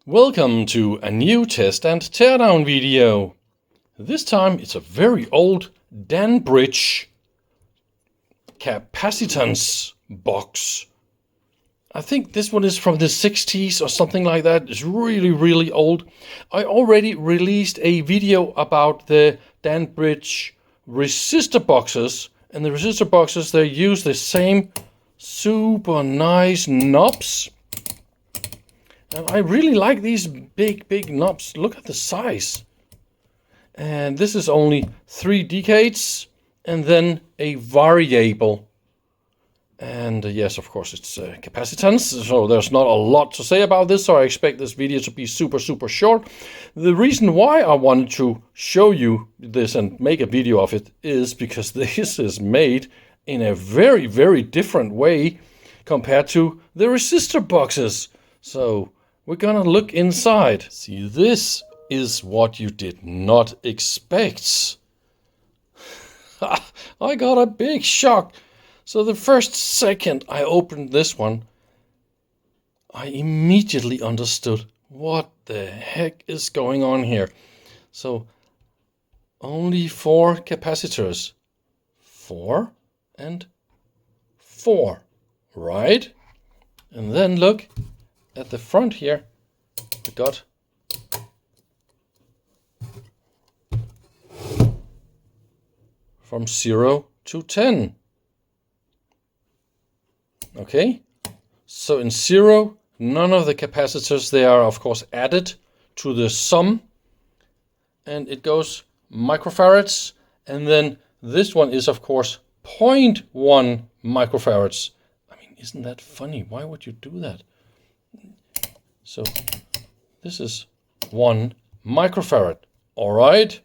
Welcome to a new test and teardown video. This time it's a very old Danbridge Capacitance Box. I think this one is from the 60s or something like that. It's really old. I already released a video about the Danbridge Resistor boxes, and the resistor boxes, they use the same super nice knobs. And I really like these big knobs. Look at the size. And this is only 3 decades and then a variable. And yes, of course, it's capacitance. So there's not a lot to say about this. So I expect this video to be super short. The reason why I wanted to show you this and make a video of it is because this is made in a very different way compared to the resistor boxes. So we're gonna look inside. See, this is what you did not expect. I got a big shock. So the first second I opened this one, I immediately understood what the heck is going on here. So only 4 capacitors. 4 and 4, right? And then look at the front here, we got from 0 to 10. Okay, so in 0, none of the capacitors, they are of course added to the sum, and it goes microfarads, and then this one is of course 0.1 microfarads. I mean, isn't that funny? Why would you do that? So this is 1 microfarad. All right.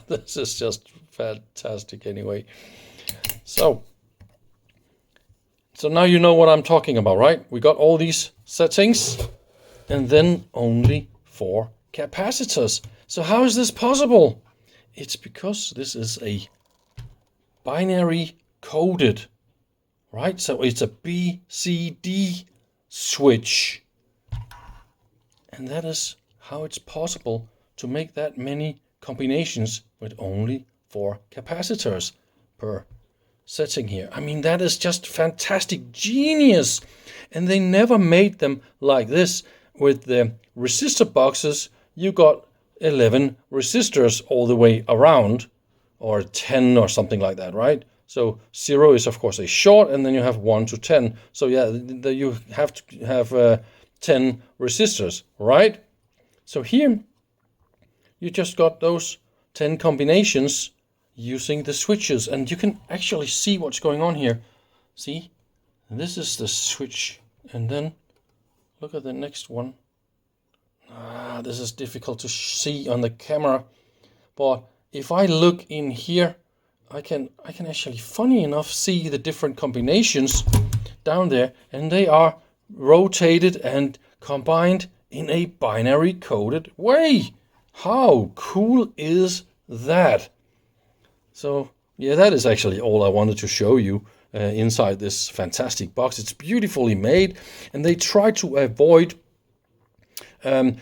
This is just fantastic anyway. So now you know what I'm talking about, right? We got all these settings and then only 4 capacitors. So how is this possible? It's because this is a binary coded, right? So it's a BCD switch. And that is how it's possible to make that many combinations with only 4 capacitors per setting here. I mean, that is just fantastic genius. And they never made them like this. With the resistor boxes, you got 11 resistors all the way around, or 10 or something like that, right? So 0 is of course a short, and then you have 1 to 10. So yeah, you have to have 10 resistors, right? So here you just got those 10 combinations using the switches, and you can actually see what's going on here. See, this is the switch, and then look at the next one. This is difficult to see on the camera, but if I look in here, I can actually, funny enough, see the different combinations down there, and they are rotated and combined in a binary coded way. How cool is that? So yeah, that is actually all I wanted to show you inside this fantastic box. It's beautifully made, and they try to avoid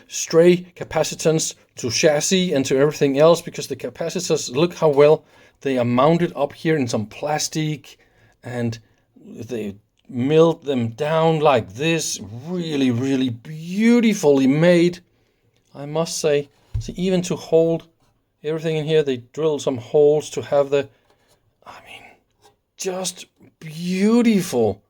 stray capacitance to chassis and to everything else, because the capacitors, look how well they are mounted up here in some plastic, and they milled them down like this. Really beautifully made, I must say. See, even to hold everything in here, they drilled some holes to have the, I mean, just beautiful.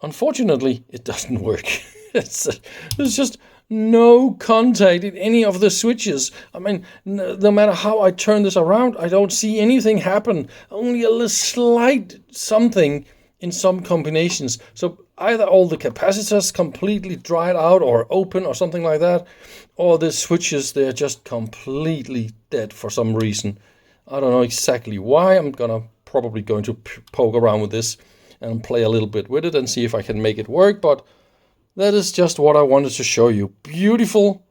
Unfortunately, it doesn't work. There's just no contact in any of the switches. I mean, no matter how I turn this around, I don't see anything happen. Only a little slight something in some combinations. So either all the capacitors completely dried out or open or something like that, or the switches, they're just completely dead for some reason. I don't know exactly why. I'm probably going to poke around with this and play a little bit with it and see if I can make it work, but that is just what I wanted to show you. Beautiful